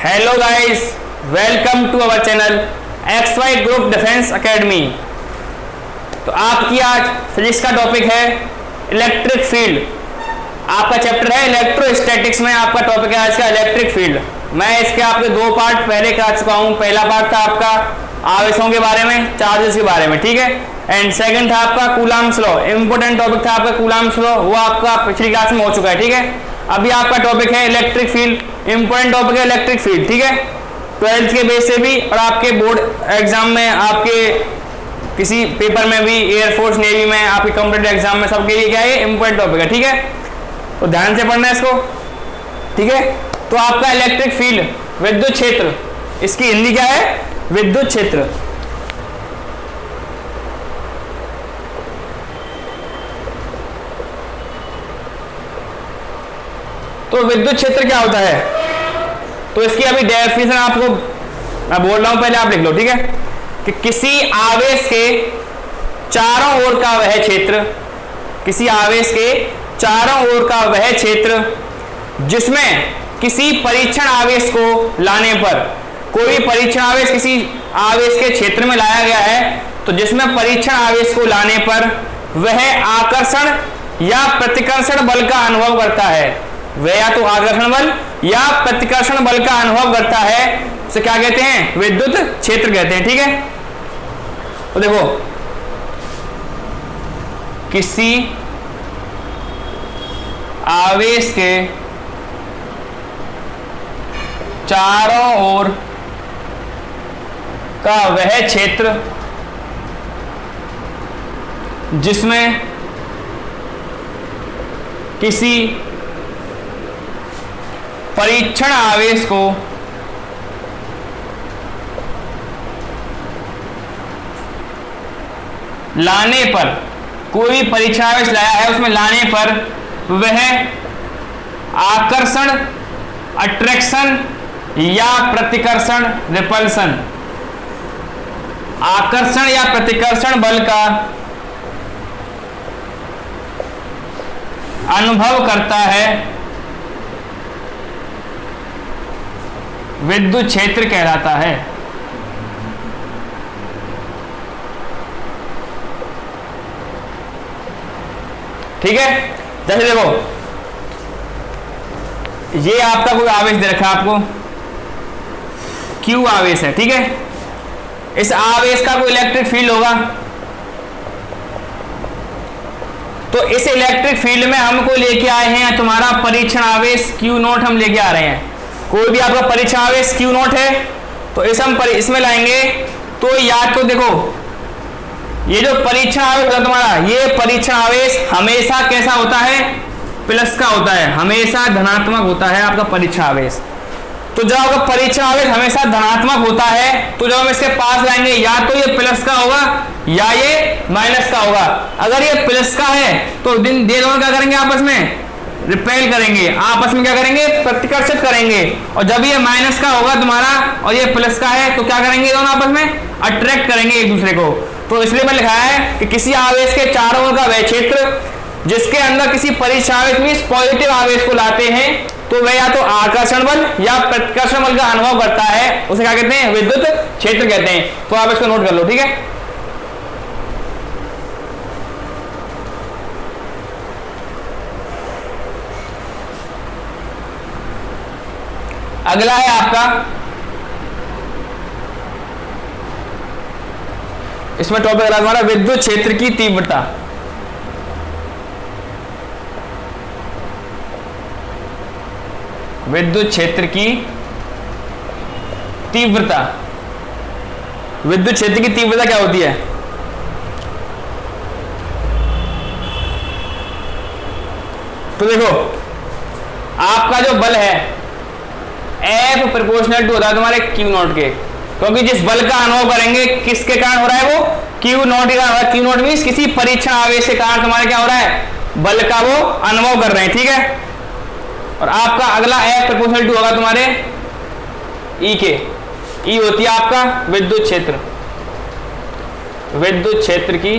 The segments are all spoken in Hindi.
Hello guys, welcome to our channel XY group defence academy. तो आपकी आज फिजिक्स का टॉपिक है इलेक्ट्रिक फील्ड। आपका चैप्टर है इलेक्ट्रोस्टैटिक्स में, आपका टॉपिक है आज का इलेक्ट्रिक फील्ड। मैं इसके आपके दो पार्ट पहले करा चुका हूँ। पहला पार्ट था आपका आवेशों के बारे में, चार्जेस के बारे में, ठीक है। एंड सेकंड था आपका कूलम्ब्स लॉ, इंपोर्टेंट टॉपिक था आपका कूलम्ब्स लॉ, वो आपका पिछली क्लास में हो चुका है, ठीक है। अभी आपका टॉपिक है इलेक्ट्रिक फील्ड, इंपोर्टेंट टॉपिक है इलेक्ट्रिक फील्ड, ठीक है। 12th के बेस से भी और आपके बोर्ड एग्जाम में, आपके किसी पेपर में भी, एयरफोर्स नेवी में, आपके कॉम्पिटेटिव एग्जाम में, सबके लिए क्या है इंपोर्टेंट टॉपिक है, ठीक है। तो ध्यान से पढ़ना है इसको, ठीक है। तो आपका इलेक्ट्रिक फील्ड विद्युत क्षेत्र, इसकी हिंदी क्या है? विद्युत क्षेत्र। तो विद्युत क्षेत्र क्या होता है? तो इसकी अभी डेफिनेशन आपको मैं बोल रहा हूं, पहले आप लिख लो, ठीक है। कि किसी आवेश के चारों ओर का वह क्षेत्र, किसी आवेश के चारों ओर का वह क्षेत्र जिसमें किसी परीक्षण आवेश को लाने पर, कोई परीक्षण आवेश किसी आवेश के क्षेत्र में लाया गया है, तो जिसमें परीक्षण आवेश को लाने पर वह आकर्षण या प्रतिकर्षण बल का अनुभव करता है। वह या तो आकर्षण बल या प्रतिकर्षण बल का अनुभव करता है, उसे क्या कहते हैं? विद्युत क्षेत्र कहते हैं, ठीक है। तो देखो, किसी आवेश के चारों ओर का वह क्षेत्र जिसमें किसी परीक्षण आवेश को लाने पर, कोई परीक्षण आवेश लाया है, उसमें लाने पर वह आकर्षण, अट्रैक्शन या प्रतिकर्षण, रिपल्सन, आकर्षण या प्रतिकर्षण बल का अनुभव करता है, विद्युत क्षेत्र कहलाता है। ठीक है। जैसे देखो, ये आपका कोई आवेश दे रखा है आपको, Q आवेश है, ठीक है। इस आवेश का कोई इलेक्ट्रिक फील्ड होगा, तो इस इलेक्ट्रिक फील्ड में हमको लेके आए हैं तुम्हारा परीक्षण आवेश Q0 हम लेके आ रहे हैं। कोई भी आपका परीक्षण आवेश Q0 है, तो इसमें लाएंगे, तो याद तो देखो, ये जो परीक्षण आवेश होता है तुम्हारा, ये परीक्षण आवेश हमेशा कैसा होता है? प्लस का होता है, हमेशा धनात्मक होता है आपका परीक्षण आवेश। तो जब आपका परीक्षण आवेश हमेशा धनात्मक होता है, तो जब हम इसके पास लाएंगे, या तो ये प्लस का होगा या ये माइनस का होगा। अगर ये प्लस का है तो दे दोनों क्या करेंगे? आपस में रिपेल करेंगे, आपस में क्या करेंगे? प्रतिकर्षित करेंगे। और जब ये माइनस का होगा तुम्हारा और ये प्लस का है, तो क्या करेंगे? दोनों आपस में अट्रैक्ट करेंगे एक दूसरे को। तो इसलिए मैं लिखा है कि किसी आवेश के चारों ओर का वह क्षेत्र जिसके अंदर किसी परीक्षण आवेश में पॉजिटिव आवेश को लाते हैं, तो वह या तो आकर्षण बल या प्रतिकर्षण बल का अनुभव करता है, उसे क्या कहते हैं? विद्युत क्षेत्र कहते हैं। तो आप इसको नोट कर लो, ठीक है। अगला है आपका, इसमें टॉपिक है हमारा विद्युत क्षेत्र की तीव्रता। विद्युत क्षेत्र की तीव्रता, विद्युत क्षेत्र की तीव्रता क्या होती है? तो देखो, आपका जो बल है F प्रोपोर्शनल टू होता है तुम्हारे Q0 के, क्योंकि जिस बल का अनुभव करेंगे किसके कारण हो रहा है? वो Q0 के कारण। Q0 मींस किसी परीक्षण आवेश के कारण तुम्हारे क्या हो रहा है? बल का वो अनुभव कर रहे हैं, ठीक है। और आपका अगला F प्रोपोर्शनल टू होगा तुम्हारे E के। E होती है आपका विद्युत क्षेत्र, विद्युत क्षेत्र की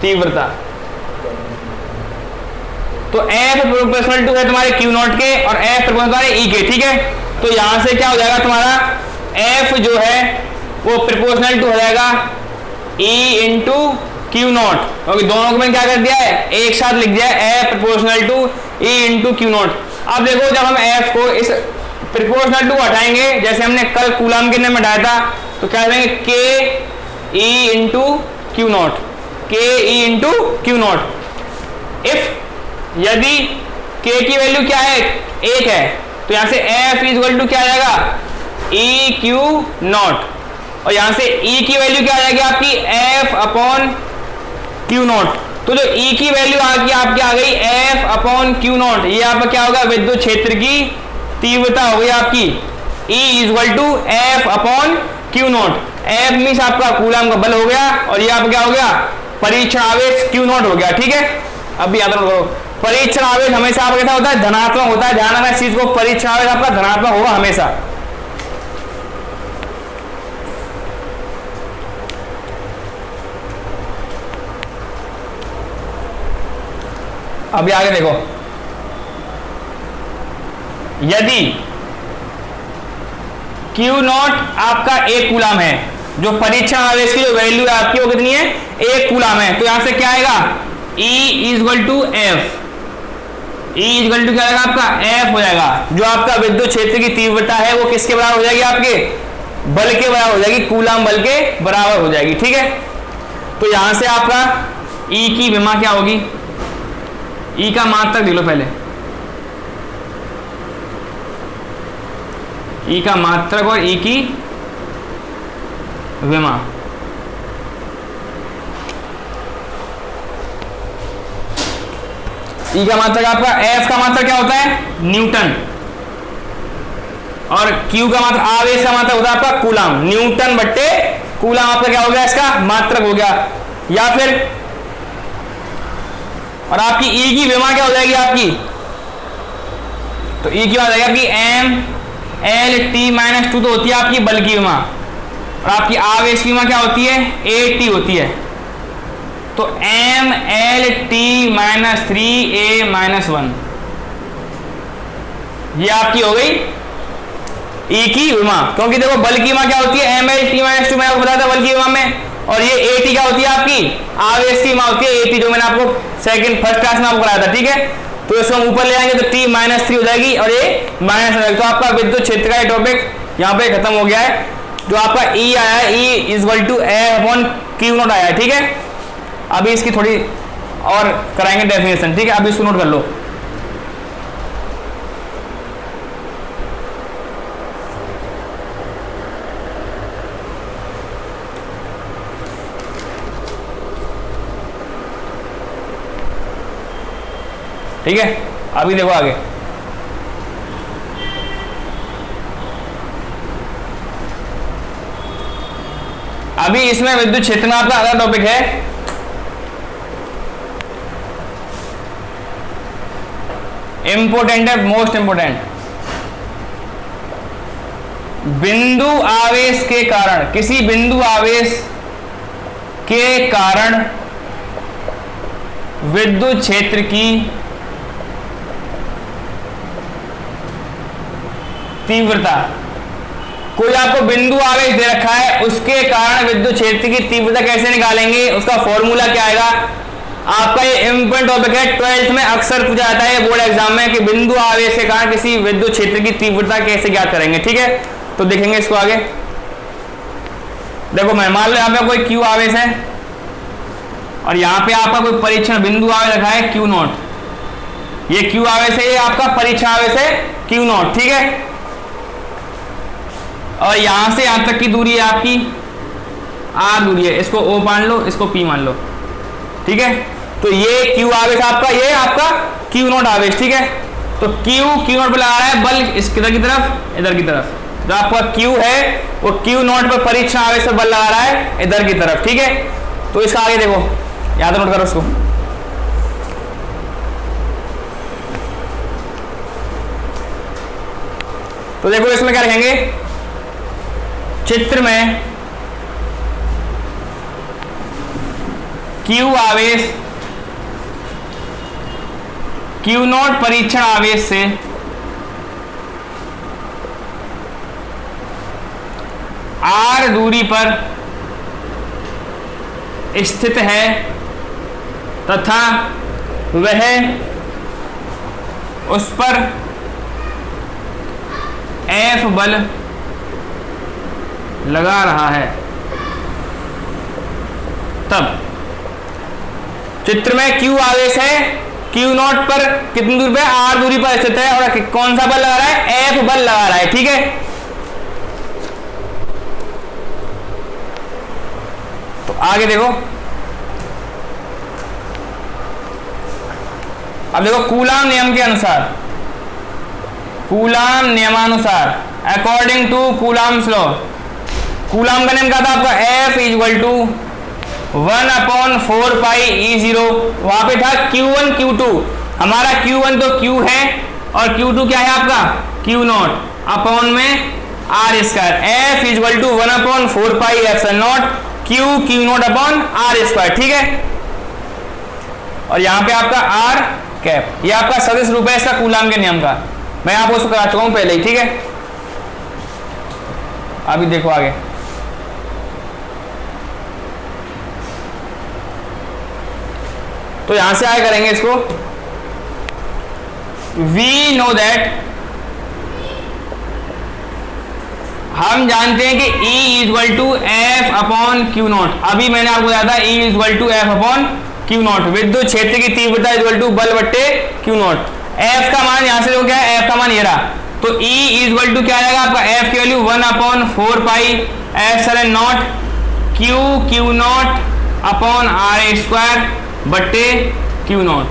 तीव्रता। तो F प्रोपोर्शनल टू है तुम्हारे Q नॉट के और F प्रोपोर्शनल तुम्हारे E के, ठीक है। तो यहां से क्या हो जाएगा तुम्हारा F जो है वो प्रोपोर्शनल टू हो जाएगा E इंटू Q नॉट, क्योंकि दोनों को मैंने क्या कर दिया है एक साथ लिख दिया है F proportional to E into Q naught. अब देखो जब हम F को इस प्रोपोर्शनल टू हटाएंगे, जैसे हमने कल कूलम के अंदर में हटाया था, तो क्या करेंगे K E into Q not, K E into Q not. If यदि K की वैल्यू क्या है 1 है, तो यहां से F इक्वल टू क्या आ जाएगा E Q नॉट, और यहां से E की वैल्यू क्या आ जाएगी आपकी F अपॉन Q नॉट। तो जो E की वैल्यू आपकी आ गई F अपॉन Q नॉट, ये आपका क्या होगा विद्युत क्षेत्र की तीव्रता हो गई आपकी E equal to F upon Q naught. F means आपका कूलम का बल हो गया और ये आपका क्या हो गया परीक्षण आवेश Q नॉट हो गया, ठीक है। अब याद रखो परीक्षण आवेश हमेशा आपका कैसा होता है धनात्मक होता है, ध्यान रखना इस चीज को, परीक्षण आवेश आपका धनात्मक होगा हमेशा। अभी आगे देखो, यदि Q नॉट आपका 1 कूलम है, जो परीक्षण आवेश की जो वैल्यू है आपकी वो कितनी है 1 कूलम है, तो यहां से क्या आएगा E equal to F, E equal to क्या आएगा आपका F हो जाएगा। जो आपका विद्युत क्षेत्र की तीव्रता है वो किसके बराबर हो जाएगी आपके बल के बराबर हो जाएगी, कूलम बल के बराबर हो जाएगी, ठीक है। तो यहां से आपका E की विमा क्या होगी, E का मात्रक ले लो पहले, E का मात्रक और E की विमा। E का मात्रक आपका, F का मात्रक क्या होता है न्यूटन, और Q का मात्रक आवेश का मात्रक होता है आपका कूलम, न्यूटन बट्टे कूलम आपका क्या हो गया इसका मात्रक हो गया। या फिर और आपकी E की विमा क्या हो जाएगी आपकी, तो E की विमा हो जाएगी आपकी M/L/T-2 तो होती है आपकी बल की विमा, और आपकी आवेश की विमा क्या होती है AT होती है, तो M/L/T-3A-1 ये आपकी हो गई E की विमा। क्योंकि देखो बल की विमा क्या होती है M/L/T-2 मैंने आपको बताया था बल की विमा में, और ये AT क्या होती है आपकी आवेश की विमा होती है AT, जो मैंने आपको फर्स्ट क्लास में आपको कराया था, ठीक है। तो इसको हम ऊपर ले आएंगे तो T-3 हो जाएगी और ये माइनस हो जाएगी। तो आपका विद्युत क्षेत्र का टॉपिक यहाँ पे खत्म हो गया है। जो आपका E आया है E equal to F upon Q naught आया है, ठीक है। अभी इसकी थोड़ी और कराएंगे डेफिनेशन, ठीक है। अभी इसको नोट कर लो। ठीक है, अभी देखो आगे। अभी इसमें विद्युत क्षेत्र में आपका अगला टॉपिक है इंपोर्टेंट है, मोस्ट इंपोर्टेंट। बिंदु आवेश के कारण, किसी बिंदु आवेश के कारण विद्युत क्षेत्र की तीव्रता। कोई आपको बिंदु आवेश दे रखा है, उसके कारण विद्युत क्षेत्र की तीव्रता कैसे निकालेंगे, उसका फॉर्मूला क्या आएगा। आपका ये इंपॉर्टेंट टॉपिक है, 12th में अक्सर पूछा जाता है बोर्ड एग्जाम में कि बिंदु आवेश के कारण किसी विद्युत क्षेत्र की तीव्रता कैसे ज्ञात करेंगे, ठीक है। तो देखेंगे इसको आगे। देखो मैं मान लो यहाँ पे कोई Q आवेश है और यहाँ पे आपका कोई परीक्षण बिंदु आवेश रखा है Q नॉट। ये Q आवेश है, ये आपका परीक्षण आवेश है Q नॉट, ठीक है। और यहां से यहां तक की दूरी है आपकी R दूरी है, इसको O मान लो, इसको P मान लो, ठीक है। तो ये Q आवेश आपका, ये आपका Q नॉट आवेश, ठीक है। तो Q नॉट पर लगा रहा है बल इस इधर की तरफ, इधर की तरफ। जो आपका Q है वो Q नॉट पर परीक्षण आवेश से बल लगा रहा है इधर की तरफ, ठीक है। तो इसका आगे देखो, याद नोट करो उसको। तो देखो इसमें क्या लिखेंगे, चित्र में Q आवेश क्यू नॉट परीक्षण आवेश से r दूरी पर स्थित है तथा वह उस पर F बल लगा रहा है, तब चित्र में Q आवेश है, Q नॉट पर कितनी दूरी पे, R दूरी पर स्थित है और कौन सा बल लगा रहा है, F बल लगा रहा है। ठीक है, तो आगे देखो, अब देखो कूलाम नियम के अनुसार, कूलाम नियमानुसार, according to Coulomb's law, Coulomb का नियम क्या था आपका, F equal to 1/4 pi E0, वहां पे था Q1 Q2, हमारा Q1 तो Q है और Q2 क्या है आपका, Q नॉट अपॉन में R square, F equal to 1/4 pi epsilon naught Q naught upon R square. ठीक है, और यहाँ पे आपका R कैप, ये आपका सदिश रूप है इसका कूलाम के नियम का, मैं आपको उसको करा चुका हूं पहले ही। ठीक है, अभी देखो आगे, तो यहां से आगे करेंगे इसको, वी नो दैट, हम जानते हैं कि E equal to F upon Q naught, अभी मैंने आपको बताया था E equal to F upon Q naught, विद्युत क्षेत्र की तीव्रता इक्वल टू बल बट्टे क्यू नॉट, एफ का मान यहां से देखो क्या है, एफ का मान ये रहा, तो E इक्वल टू क्या आएगा आपका, एफ की value 1/4 pi epsilon naught Q not upon R square बट्टे क्यू नॉट।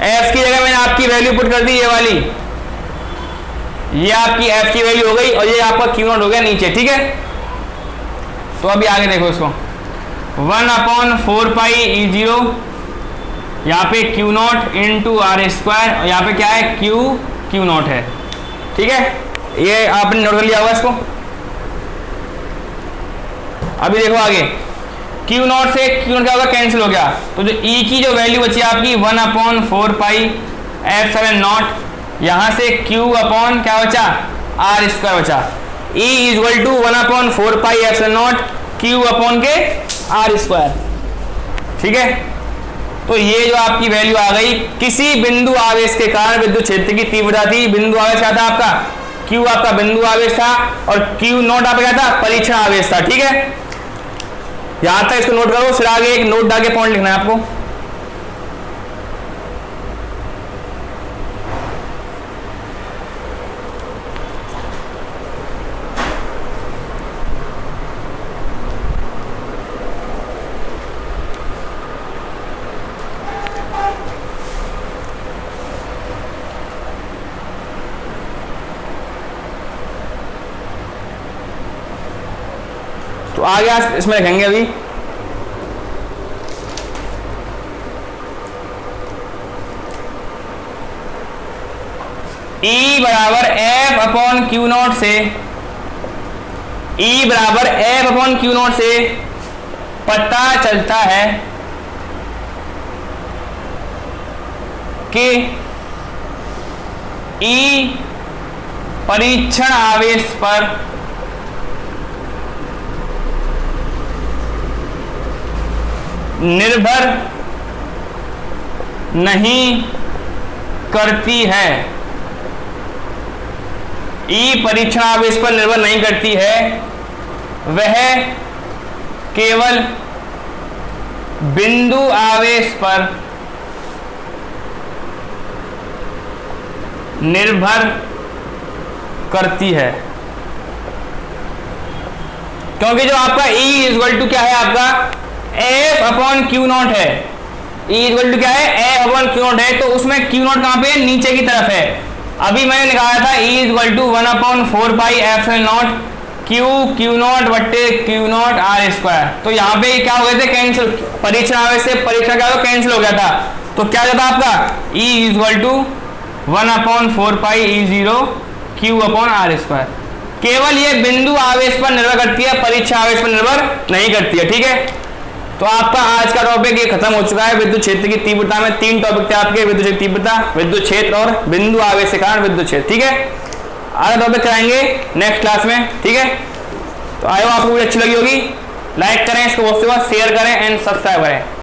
एफ की जगह मैंने आपकी वैल्यू पुट कर दी ये वाली, ये आपकी एफ की वैल्यू हो गई और ये आपका क्यू नॉट हो गया नीचे। ठीक है, तो अभी आगे देखो इसको, 1/4 पाई E0, यहाँ पे Q not into R square और यहाँ पे क्या है, क्यू नॉट है। ठीक है, ये आपने नोट कर लिया होगा इसको। अभी देखो आगे, क्यू नॉट से क्यू नॉट क्या होगा, कैंसिल हो गया, तो जो E की जो वैल्यू बची आपकी 1/4 पाई एप्सिलॉन नॉट, यहां से Q अपॉन क्या बचा, R स्क्वायर बचा, E equal to 1/4 pi epsilon naught Q upon के R स्क्वायर। ठीक है, तो ये जो आपकी वैल्यू आ गई, किसी बिंदु आवेश के कारण विद्युत क्षेत्र की तीव्रता थी, बिंदु आवेश क्या था आपका, Q आपका बिंदु आवेश था और Q नॉट आपका क्या था, परीक्षण आवेश था। ठीक है, यहां तक इसको नोट करो, फिर आगे एक नोट डाल के पॉइंट लिखना है आपको। तो आगे आज इसमें लिखेंगे अभी, E बराबर एफ अपॉन क्यू नॉट से, E बराबर एफ अपॉन क्यू नॉट से पता चलता है कि E परीक्षण आवेश पर निर्भर नहीं करती है, E परीक्षण आवेश पर निर्भर नहीं करती है, वह केवल बिंदु आवेश पर निर्भर करती है, क्योंकि जो आपका E इक्वल टू क्या है आपका, एफ अपॉन क्यू नॉट है, E इक्वल टू क्या है, एफ अपॉन क्यू नॉट है, तो उसमें क्यू नॉट कहां पे है, नीचे की तरफ है। अभी मैंने निकाला था E equal to 1/4 pi epsilon naught Q naught बट्टे क्यू नॉट R स्क्वायर, तो यहाँ पे क्या हो गए थे, कैंसिल, परीक्षण आवेश से परीक्षण क्या हो, कैंसिल हो गया था, तो क्या जाता आपका E equal to 1/4 pi E0 Q upon R square. केवल ये बिंदु आवेश पर निर्भर करती है, परीक्षण आवेश पर निर्भर नहीं करती है। ठीक है, तो आपका आज का टॉपिक ये खत्म हो चुका है। विद्युत क्षेत्र की तीव्रता में 3 टॉपिक थे आपके, विद्युत क्षेत्र तीव्रता, विद्युत क्षेत्र और बिंदु आवेश के कारण विद्युत क्षेत्र। ठीक है, अगला टॉपिक कराएंगे नेक्स्ट क्लास में। ठीक है, तो आई होप आपको वीडियो अच्छी लगी होगी। लाइक करें इसको, बहुत से शेयर करें एंड सब्सक्राइब करें।